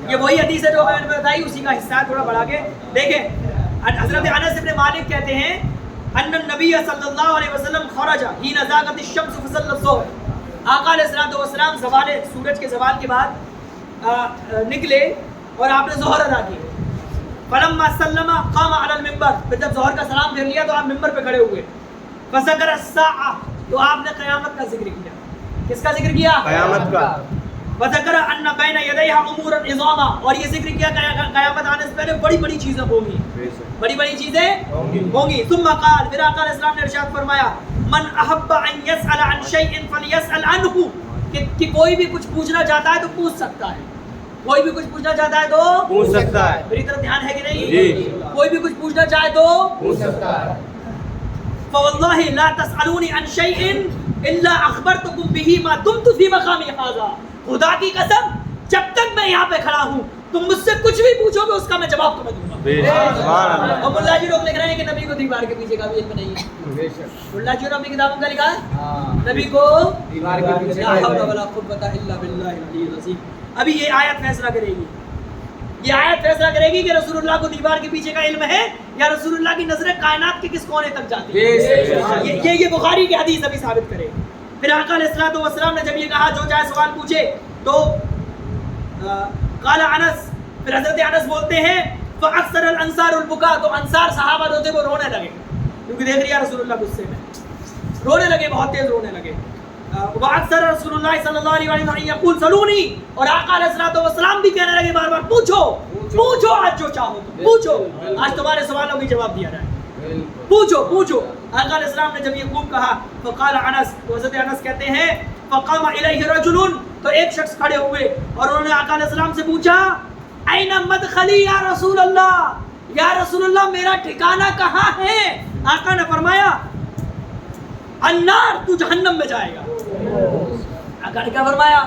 یہ وہی حدیث ہے جو میں نے بتائی، اسی کا حصہ ہے، تھوڑا بڑھا کے دیکھیں. حضرت انس بن مالک کہتے ہیں ان النبی صلی اللہ علیہ وسلم خرج حين زاغت الشمس فصلى الظهر. آقا علیہ الصلوۃ والسلام زوال سورج کے زوال کے بعد نکلے اور آپ نے ظہر ادا کی. فلما سلم قام على المنبر. پھر جب ظہر کا سلام پھیر لیا تو آپ ممبر پہ کھڑے ہوئے. فذكر الساعة. تو آپ نے قیامت کا ذکر کیا. کس کا ذکر کیا؟ قیامت کا. وذكر ان بين يديها امور عظاما. اور یہ ذکر کیا قیامت آنے سے پہلے بڑی بڑی چیزیں ہوں گی، بڑی بڑی چیزیں ہوں گی. ثم قال. پھر آقا علیہ السلام نے ارشاد فرمایا من احب ان يسأل عن شيء فليسأل عنه. کہ کوئی بھی کچھ پوچھنا چاہتا ہے تو پوچھ سکتا ہے. کوئی بھی کچھ پوچھنا چاہتا ہے تو پوچھ سکتا ہے. میری طرف دھیان ہے کہ نہیں؟ کوئی بھی کچھ پوچھنا چاہے تو پوچھ سکتا ہے. فوالله لا تسألوني عن شيء الا اخبرتكم به ما دمت في مقامي هذا. خدا کی قسم جب تک میں یہاں پہ کھڑا ہوں تم مجھ سے کچھ بھی پوچھو گے اس کا میں جواب تمہیں دوں گا. اور ملا جی لوگ لکھ رہے ہیں کہ نبی کو دیوار کے پیچھے کا بھی علم نہیں ہے. ملا جی نے اپنی کتابوں کا لکھا ہے نبی کو دیوار کے پیچھے لا حول ولا قوت الا باللہ العلی العظیم. ابھی یہ آیت فیصلہ کرے گی، یہ آیت فیصلہ کرے گی کہ رسول اللہ کو دیوار کے پیچھے کا علم ہے یا رسول اللہ کی نظریں کائنات کے کس کونے تک جاتی ہے. یہ بخاری کی حدیث ابھی ثابت کرے. پھر آقا علیہ الصلوۃ والسلام نے جب یہ کہا جو چاہے سوال پوچھے تو قال انس. پھر حضرت انس بولتے ہیں فاکثر الانصار البکا. تو انصار صحابہ جو تھے وہ رونے لگے کیونکہ دیکھ رہا رسول اللہ غصے میں، رونے لگے، بہت تیز رونے لگے. واکثر رسول اللہ صلی اللہ علیہ وسلم یقول سلونی. اور آقا علیہ الصلوۃ والسلام بھی کہنے لگے بار بار پوچھو پوچھو، آج جو چاہو پوچھو، آج تمہارے سوالوں کی جواب دیا جائے، پوچھو پوچھو. آقا علیہ السلام نے جب یہ خوب کہا فقال انس. تو حضرت انس کہتے ہیں فقام الیہ رجل. تو ایک شخص کھڑے ہوئے اور انہوں نے آقا علیہ السلام سے پوچھا این مدخلی یا رسول اللہ. یا رسول اللہ میرا ٹھکانہ کہاں ہے؟ آقا نے فرمایا النار. تو جہنم میں جائے گا. آقا نے کیا فرمایا؟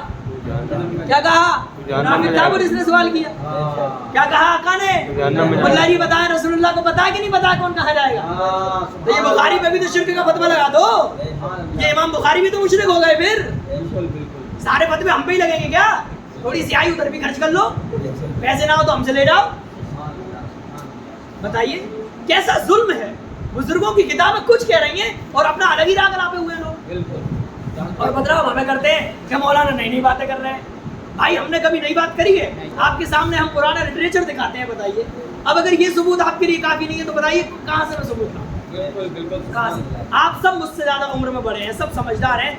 کیا کہا؟ منافق تھا وہ جس نے سوال کیا. کیا کہا آقا نے؟ اللہ جی بتائیں رسول اللہ کو پتا کہ نہیں پتا کون کہا جائے گا؟ تو یہ بخاری پہ بھی تو شرک کا فتویٰ لگا دو. یہ امام بخاری بھی تو مشرک ہو گئے. پھر سارے فتوے ہم پہ ہی لگیں گے کیا؟ تھوڑی سی آئی ادھر بھی خرچ کر لو، پیسے نہ ہو تو ہم سے لے جاؤ. بتائیے کیسا ظلم ہے. بزرگوں کی کتابیں کچھ کہہ رہی ہیں اور اپنا الگ ہی راگ لاپے ہوئے لوگ، اور بدراؤ ہمیں کرتے ہیں کہ مولانا نئی نئی باتیں کر رہے ہیں. بھائی ہم نے کبھی نئی بات کری ہے؟ آپ کے سامنے ہم پرانا لٹریچر دکھاتے ہیں. بتائیے اب اگر یہ ثبوت آپ کے لیے کافی نہیں ہے تو بتائیے کہاں سے میں ثبوت لاؤں؟ کہاں سے؟ آپ سب مجھ سے زیادہ عمر میں بڑے ہیں، سب سمجھدار ہیں.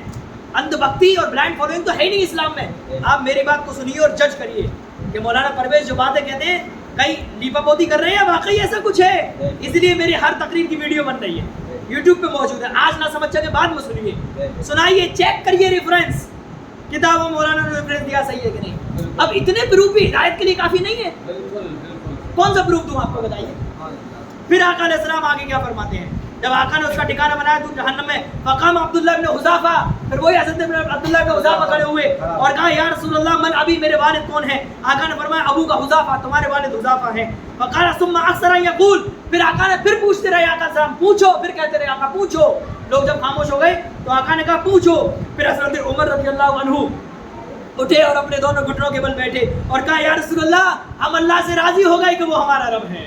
اندھ بھکتی اور بلائنڈ فالوئنگ تو ہے ہی نہیں اسلام میں. آپ میری بات کو سنیے اور جج کریے کہ مولانا پرویز جو باتیں کہتے ہیں کہیں لیپا پوتی کر رہے ہیں، واقعی ایسا کچھ ہے. اس لیے میری ہر تقریر کی ویڈیو بن رہی ہے، یوٹیوب پہ موجود ہے. آج نہ سمجھ سکے بعد میں سنیے، سنائیے، چیک کریے ریفرنس کتابوں مولانا نے ریفرنس دیا صحیح ہے کہ نہیں. اب اتنے پروف بھی ہدایت کے لیے کافی نہیں ہے. کون سا پروف دوں آپ کو بتائیے. پھر آقا علیہ السلام آگے کیا فرماتے ہیں جب آقا نے اس کا ٹھکانہ بنایا تو جہنم میں. فقام عبداللہ بن حذافہ. پھر وہی حضرت عبداللہ بن حذافہ کھڑے ہوئے اور کہا یا رسول اللہ من ابھی، میرے والد کون ہیں؟ آقا نے فرمایا ابو کا حذافہ، تمہارے والد حذافہ ہیں. فقال ثم اکثر یقول. پھر آقا نے پھر پوچھتے رہے آقا السلام پوچھو، پھر کہتے رہے آقا پوچھو. لوگ جب خاموش ہو گئے تو آقا نے کہا پوچھو. پھر حضرت عمر رضی اللہ عنہ اٹھے اور اپنے دونوں گھٹنوں کے بل بیٹھے اور کہا یا رسول اللہ ہم اللہ سے راضی ہو گئے کہ وہ ہمارا رب ہے،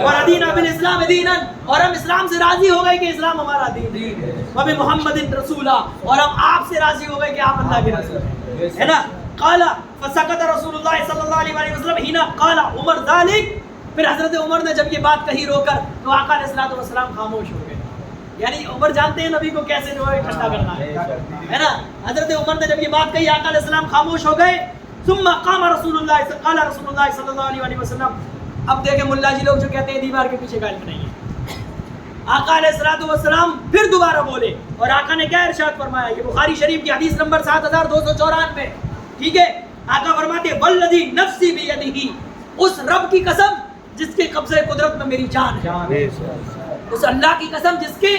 اور ادینا بالاسلام دینا، اور ہم اسلام سے راضی ہو گئے کہ اسلام ہمارا دین ہے، وبمحمد رسولہ، اور ہم آپ سے راضی ہو گئے کہ آپ اللہ کے رسول ہے نا. قال فسكت رسول اللہ صلی اللہ علیہ وسلم حين قال عمر ذلك. پھر حضرت عمر نے جب یہ بات کہی رو کر تو آقا علیہ الصلوۃ والسلام خاموش ہو گئے. یعنی عمر جانتے ہیں نبی کو کیسے جو ہے اکٹھا کرنا ہے نا. حضرت عمر نے جب یہ بات کہی آقا علیہ السلام خاموش ہو گئے. ثم قام رسول اللہ قال رسول اللہ صلی اللہ علیہ وسلم. اب دیکھیں ملا جی لوگ جو کہتے ہیں دیوار کے پیچھے غالب نہیں ہے. آقا علیہ الصلوۃ والسلام پھر دوبارہ بولے اور آقا نے کیا ارشاد فرمایا؟ یہ بخاری شریف کی حدیث نمبر 7294. ٹھیک ہے. آقا فرماتے ہیں والذی نفسی بیدہ، اس رب کی قسم جس کے قبضہ قدرت میں میری جان ہے، اس اللہ کی قسم جس کے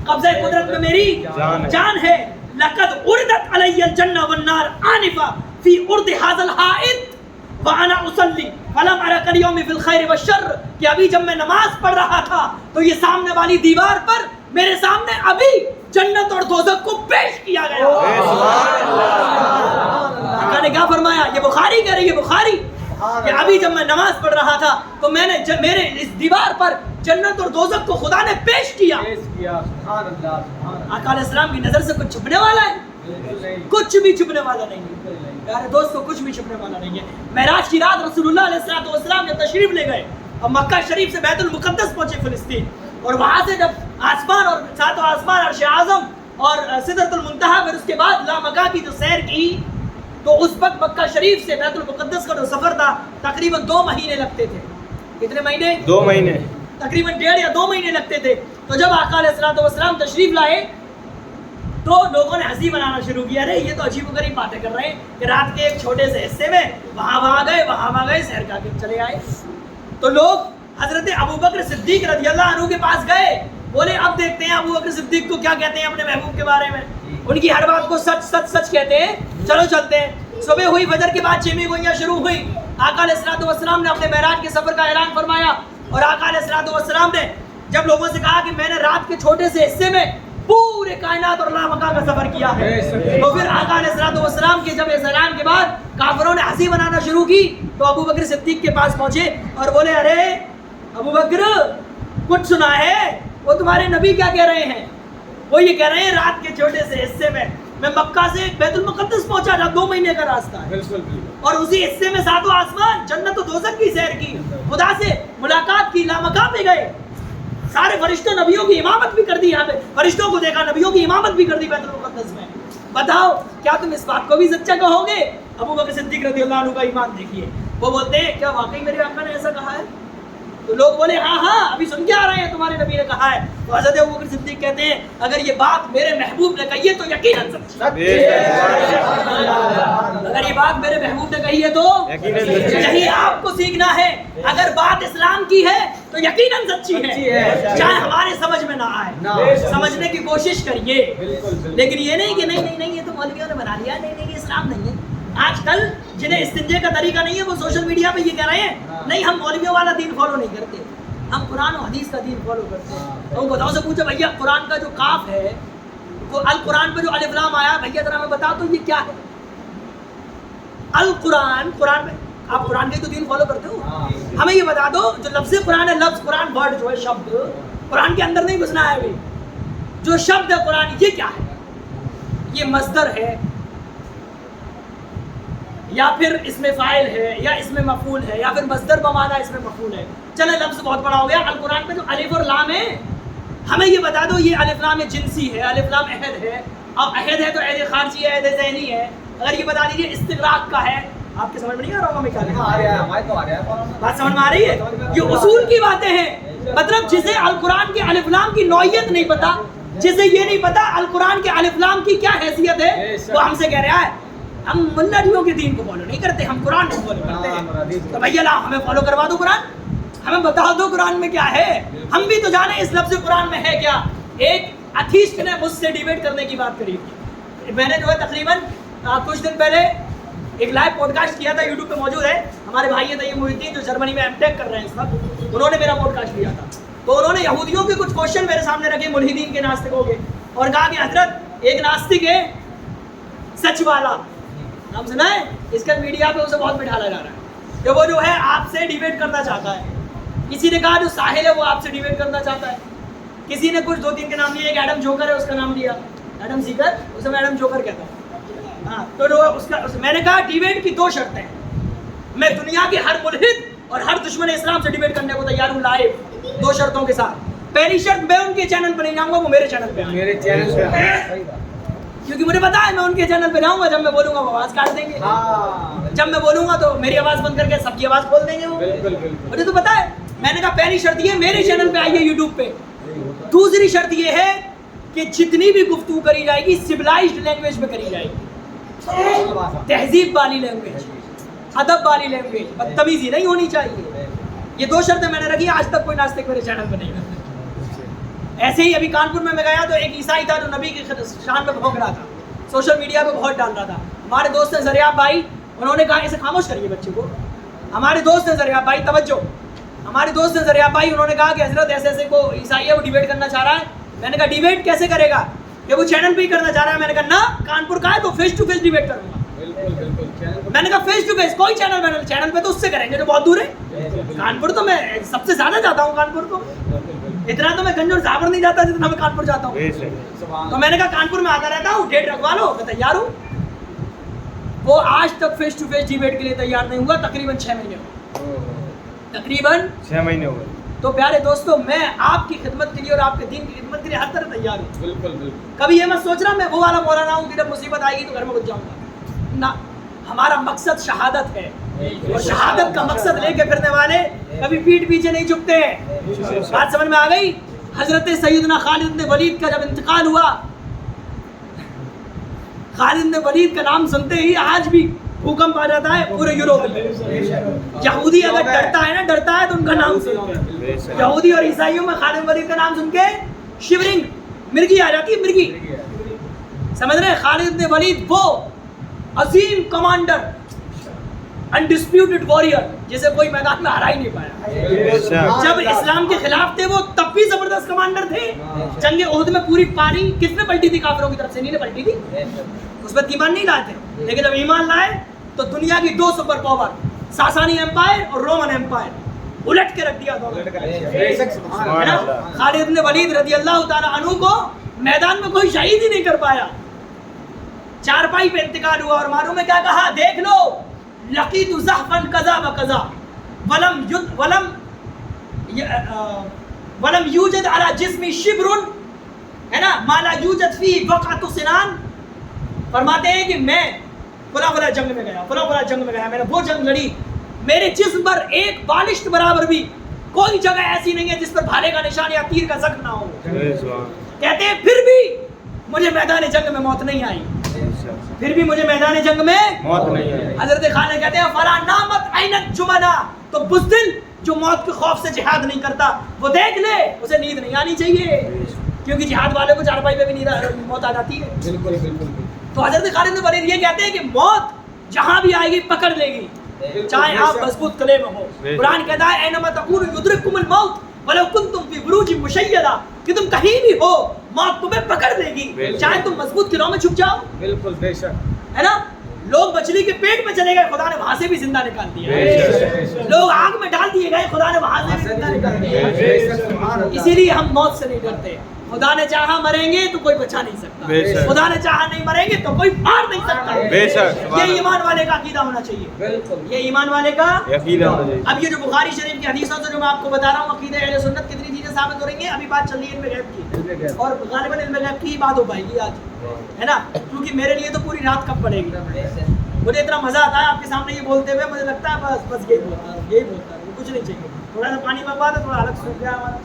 قبضہ قدرت میں میری جان ہے. لقد اردت علی الجنہ والنار آنفا فی ارد ھذا الحائط وانا اصلی فلم ارى اليوم فی الخیر والشر. کہ ابھی جب میں نماز پڑھ رہا تھا تو یہ سامنے والی دیوار پر میرے سامنے ابھی جنت اور دوزخ کو پیش کیا گیا. آقا نے کیا فرمایا؟ یہ بخاری کہہ رہی ہے، بخاری کہ ابھی جب میں نماز پڑھ رہا تھا تو میں نے میرے اس دیوار پر جنت اور دوزخ کو خدا نے پیش کیا. آقا علیہ السلام کی نظر سے کچھ چھپنے والا ہے؟ کچھ بھی چھپنے والا نہیں ہے پیارے دوستو, کچھ بھی چھپنے والا نہیں ہے. معراج کی رات رسول اللہ علیہ السلام نے تشریف لے گئے اور مکہ شریف سے بیت المقدس پہنچے فلسطین, اور وہاں سے جب آسمان اور ساتوں آسمان عرش اعظم اور سدرۃ المنتہا, پھر اس کے بعد لامکہ کی جو سیر کی, تو اس وقت مکہ شریف سے بیت المقدس کا جو سفر تھا تقریباً 2 مہینے لگتے تھے. کتنے مہینے؟ 2 مہینے, تقریباً 1.5 یا 2 مہینے لگتے تھے. تو جب آقا علیہ السلام تشریف لائے تو لوگوں نے ہنسی بنانا شروع کیا, ارے یہ تو عجیب و غریب باتیں کر رہے ہیں کہ رات کے ایک چھوٹے سے حصے میں وہاں گئے سیر کر کے چلے آئے. تو لوگ حضرت ابو بکر صدیق رضی اللہ عنہ کے پاس گئے, بولے اب دیکھتے ہیں ابو بکر صدیق کو کیا کہتے ہیں اپنے محبوب کے بارے میں. ان کی ہر بات کو سچ سچ سچ کہتے ہیں, چلو چلتے ہیں. صبح ہوئی, فجر کے بعد چیمی گوئیاں شروع ہوئی. آقا علیہ السلام نے اپنے معراج کے سفر کا اعلان فرمایا, اور آقا علیہ السلام نے جب لوگوں سے کہا کہ میں نے رات کے چھوٹے سے حصے میں پورے کائنات اور لامکہ کا سفر کیا ہے, تو پھر آقا علیہ السلام کے جب اس اعلان کے بعد کافروں نے ہنسی بنانا شروع کی, تو ابو بکر صدیق کے پاس پہنچے اور بولے, ارے ابو بکر کچھ سنا ہے؟ وہ تمہارے نبی کیا کہہ رہے ہیں؟ وہ یہ کہہ رہے ہیں رات کے چھوٹے سے حصے میں مکہ سے بیت المقدس پہنچا تھا, 2 مہینے کا راستہ ہے, اور اسی حصے میں 7 آسمان جنت و دوزخ کی سیر کی, خدا سے ملاقات کی, لامکہ پہ گئے, سارے فرشتوں نبیوں کی امامت بھی کر دی, یہاں پہ فرشتوں کو دیکھا, نبیوں کی امامت بھی کر دی بیت المقدس میں. بتاؤ کیا تم اس بات کو بھی سچا کہو گے؟ ابو بکر صدیق رضی اللہ عنہ کا ایمان دیکھیے, وہ بولتے ہیں کیا واقعی میرے آقا نے ایسا کہا ہے؟ تو لوگ بولے ہاں ابھی سن کے آ رہے ہیں تمہارے نبی نے کہا ہے. تو حضرت ابوبکر صدیق کہتے ہیں اگر یہ بات میرے محبوب نے کہی ہے تو یقیناً سچی ہے, اگر یہ بات میرے محبوب نے کہی ہے تو یہی آپ کو سیکھنا ہے. اگر بات اسلام کی ہے تو یقیناً سچی ہے, چاہے ہمارے سمجھ میں نہ آئے, سمجھنے کی کوشش کریے, لیکن یہ نہیں کہ نہیں یہ تو مولویوں نے بنا لیا, نہیں یہ اسلام نہیں ہے. آج کل جنہیں استنجے کا طریقہ نہیں ہے وہ سوشل میڈیا پہ یہ کہہ رہے ہیں نہیں ہم مولویوں والا دین فالو نہیں کرتے, ہم قرآن و حدیث کا دین فالو کرتے ہیں. تو ان کو سے پوچھا بھیا قرآن کا جو کاف ہے, القرآن پہ جو الف لام آیا, بھیا ذرا میں بتا تو یہ کیا ہے؟ القرآن, قرآن میں آپ قرآن کے تو دین فالو کرتے ہو, ہمیں یہ بتا دو جو لفظ قرآن ہے, لفظ قرآن ورڈ جو ہے شبد قرآن کے اندر نہیں گھسنا ہے, ابھی جو شبد ہے قرآن یہ کیا ہے؟ یہ مصدر ہے یا پھر اس میں فاعل ہے یا اس میں مفعول ہے یا پھر مصدر بمعنی اس میں مفعول ہے. چلے لفظ بہت بڑا ہو گیا. القرآن پہ جو الف اور لام ہے ہمیں یہ بتا دو یہ الف لام جنسی ہے, الف لام عہد ہے, اب عہد ہے تو عہد خارجی ہے, عہد ذہنی ہے. اگر یہ بتا دیجیے استغراق کا ہے, آپ کے سمجھ میں نہیں آ رہا ہوں میں کیا بات سمجھ میں آ رہی ہے؟ یہ اصول کی باتیں ہیں. مطلب جسے القرآن کے الف لام کی نوعیت نہیں پتا, جسے یہ نہیں پتا القرآن کے الف لام کی کیا حیثیت ہے, وہ ہم سے کہہ رہا ہے ہم ملہ کے دین کو فالو نہیں کرتے, ہم قرآن کو فالو کرتے ہیں. تو بھیا لا ہمیں فالو کروا دو قرآن, ہمیں بتا دو قرآن میں کیا ہے, ہم بھی تو جانے اس لفظ قرآن میں ہے کیا. ایک اتھیسٹ نے مجھ سے ڈیبیٹ کرنے کی بات کری, میں نے جو ہے تقریباً کچھ دن پہلے ایک لائیو پوڈ کاسٹ کیا تھا, یوٹیوب پہ موجود ہے. ہمارے بھائی ہیں طیب محی الدین جو جرمنی میں ایم ٹیک کر رہے ہیں اس وقت, انہوں نے میرا پوڈ کاسٹ لیا تھا. تو انہوں نے یہودیوں کے کچھ کوشچن میرے سامنے رکھے, ملحدین کے ناستکوں کے, اور کہا کہ حضرت ایک ناستک ہے سچ والا, ہم سنا ہے اس کا میڈیا پہ اسے بہت بٹھالا جا رہا ہے کہ وہ جو ہے آپ سے ڈیبیٹ کرنا چاہتا ہے. کسی نے کہا جو ساحل ہے وہ آپ سے ڈیبیٹ کرنا چاہتا ہے, کسی نے کچھ 2-3 کے نام لیے, ایک ایڈم جوکر ہے اس کا نام لیا, ایڈم سیکر, اسے میں ایڈم جوکر کہتا ہوں. ہاں تو جو اس کا میں نے کہا ڈیبیٹ کی 2 شرطیں ہیں, میں دنیا کے ہر ملحد اور ہر دشمن اسلام سے ڈیبیٹ کرنے کو تیار ہوں لائیو 2 شرطوں کے ساتھ. پہلی شرط میں ان کے چینل پہ نہیں جاؤں گا, وہ میرے چینل پہ آئیں گے, کیونکہ مجھے پتا ہے میں ان کے چینل پہ جاؤں گا, جب میں بولوں گا وہ آواز کاٹ دیں گے, جب میں بولوں گا تو میری آواز بند کر کے سب کی آواز کھول دیں گے. وہ مجھے تو پتا ہے. میں نے کہا پہلی شرط یہ میرے چینل پہ آئیے یوٹیوب پہ. دوسری شرط یہ ہے کہ جتنی بھی گفتگو کری جائے گی سویلائزڈ لینگویج میں کری جائے گی, تہذیب والی لینگویج, ادب والی لینگویج, بدتمیزی نہیں ہونی چاہیے. یہ 2 شرطیں میں نے رکھی, آج تک کوئی ناستک میرے چینل پہ نہیں کرتا. ایسے ہی ابھی کانپور میں گیا تو ایک عیسائی تھا جو نبی کی شان پہ بھونک رہا تھا, سوشل میڈیا پہ بہت ڈال رہا تھا. ہمارے دوست ہیں زریاب بھائی, انہوں نے کہا اسے خاموش کریے بچے کو. ہمارے دوست ہیں زریاب بھائی, توجہ, ہمارے دوست ہیں زریاب بھائی, انہوں نے کہا کہ حضرت ایسے ایسے کو عیسائی ہے وہ ڈیبیٹ کرنا چاہ رہا ہے. میں نے کہا ڈیبیٹ کیسے کرے گا, کہ وہ چینل پہ ہی کرنا چاہ رہا ہے. میں نے کہا نا کانپور کا ہے تو فیس ٹو فیس ڈیبیٹ کروں گا. میں نے کہا فیس ٹو فیس کوئی چینل پہ تو اس سے کریں گے جو بہت دور ہے. کانپور تو میں سب سے زیادہ جاتا ہوں, کانپور تو اتنا تو میں گنج اور زابر نہیں جاتا جتنا میں کانپور جاتا ہوں. تو میں نے کہا کانپور میں آتا رہتا ہوں, ڈیٹ رکھوا لو, میں تیار ہوں. وہ آج تک فیس ٹو فیس ڈیبیٹ کے لیے تیار نہیں ہوا, تقریباً 6 مہینے ہو, تقریباً 6 مہینے ہو گئے. تو پیارے دوستوں, میں آپ کی خدمت کے لیے اور آپ کے دین کی خدمت کے لیے ہر طرح تیار ہوں. بالکل بالکل. کبھی یہ مت سوچ رہا میں وہ والا مولانا ہوں کہ جب مصیبت آئے گی تو گھر میں گھس جاؤں گا. نہ, ہمارا مقصد شہادت ہے, اور شہادت کا مقصد لے کے پھرنے والے کبھی پیٹھ پیچھے نہیں جھکتے ہیں. بات سمجھ میں آ گئی؟ حضرت سیدنا خالد بن ولید کا جب انتقال ہوا, خالد بن ولید کا نام سنتے ہی آج بھی بھوکمپ آ جاتا ہے پورے یوروپ میں. یہودی اگر ڈرتا ہے نا, ڈرتا ہے تو ان کا نام سنتے, یہودی اور عیسائیوں میں خالد بن ولید کا نام سن کے شیورنگ, مرگی آ جاتی ہے, مرگی. سمجھ رہے ہیں؟ خالد بن ولید وہ عظیم کمانڈر, انڈسپیوٹڈ وارئر, جسے کوئی میدان میں ہرا ہی نہیں پایا. جب اسلام کے خلاف تھے وہ تب بھی زبردست کمانڈر تھے. جنگ احد میں پوری پانی کس نے پلٹی تھی کافروں کی طرف سے؟ نہیں نے پلٹی تھی, اس پر ایمان نہیں لائے تھے. لیکن جب ایمان لائے تو دنیا کی 2 سپر پاور, ساسانی ایمپائر اور رومن ایمپائر, الٹ کے رکھ دیا دونوں. خالد بن ولید رضی اللہ تعالی عنہ کو میدان میں کوئی شہید ہی نہیں کر پایا, چارپائی پہ انتقال ہوا. اور معلوم ہے کیا کہا؟ دیکھ لو, لقیت زحفا کذا و کذا ولم یوجد علی جسمی شبر, ہے نا, ما لا یوجد فی وقعۃ سنان. فرماتے ہیں کہ میں فلاں جنگ میں گیا, فلاں جنگ میں گیا, میں نے وہ جنگ لڑی, میرے جسم پر ایک بالشت برابر بھی کوئی جگہ ایسی نہیں ہے جس پر بھالے کا نشان یا تیر کا زخم نہ ہو. کہتے ہیں پھر بھی مجھے میدان جنگ میں موت نہیں آئی, پھر بھی مجھے میدان جنگ میں موت نہیں آئی. حضرت خالد کہتے ہیں فلا نامت عینت جمنا, تو بزدل جو موت کے خوف سے جہاد نہیں کرتا وہ دیکھ لے, اسے نیند نہیں آنی چاہیے, کیونکہ جہاد والے کو چارپائی پہ بھی موت آ جاتی ہے. بالکل بالکل. تو حضرت خالد بن ولید یہ کہتے ہیں کہ موت جہاں بھی آئے گی پکڑ لے گی, چاہے آپ مضبوط قلعے میں ہو. قرآن کہتا ہے اینما تکونوا یدرککم الموت ولو کنتم فی بروج مشیدہ, کہ تم کہیں بھی ہو موت تمہیں پکڑ لے گی, چاہے تم مضبوط قلعوں میں چھپ جاؤ. بالکل بے شک, ہے نا. لوگ مچھلی کے پیٹ میں چلے گئے, خدا نے وہاں سے بھی زندہ نکال دیا. لوگ آگ میں ڈال دیے گئے, خدا نے وہاں سے بھی زندہ نکال دیا. اسی لیے ہم موت سے نہیں ڈرتے. خدا نے چاہا مریں گے تو کوئی بچا نہیں سکتا, خدا نے چاہا نہیں مریں گے تو کوئی مار نہیں سکتا. یہ ایمان والے کا عقیدہ ہونا چاہیے, یہ ایمان والے کا عقیدہ ہونا چاہیے. اب یہ جو بخاری شریف کی حدیثوں سے جو میں آپ کو بتا رہا ہوں, عقیدہ اہل سنت کتنی چیزیں ثابت ہو رہی ہیں. ابھی بات چل رہی ہے علم غیب کی, اور غالباً علم غیب کی بات ہو پائے گی آج, ہے نا, کیونکہ میرے لیے تو پوری رات کب پڑے گی. مجھے اتنا مزہ آتا ہے آپ کے سامنے یہ بولتے ہوئے, مجھے لگتا ہے بس یہی بولتا ہے, کچھ نہیں چاہیے. تھوڑا سا پانی منگوا دو, تھوڑا الگ سوکھ گیا ہمارا.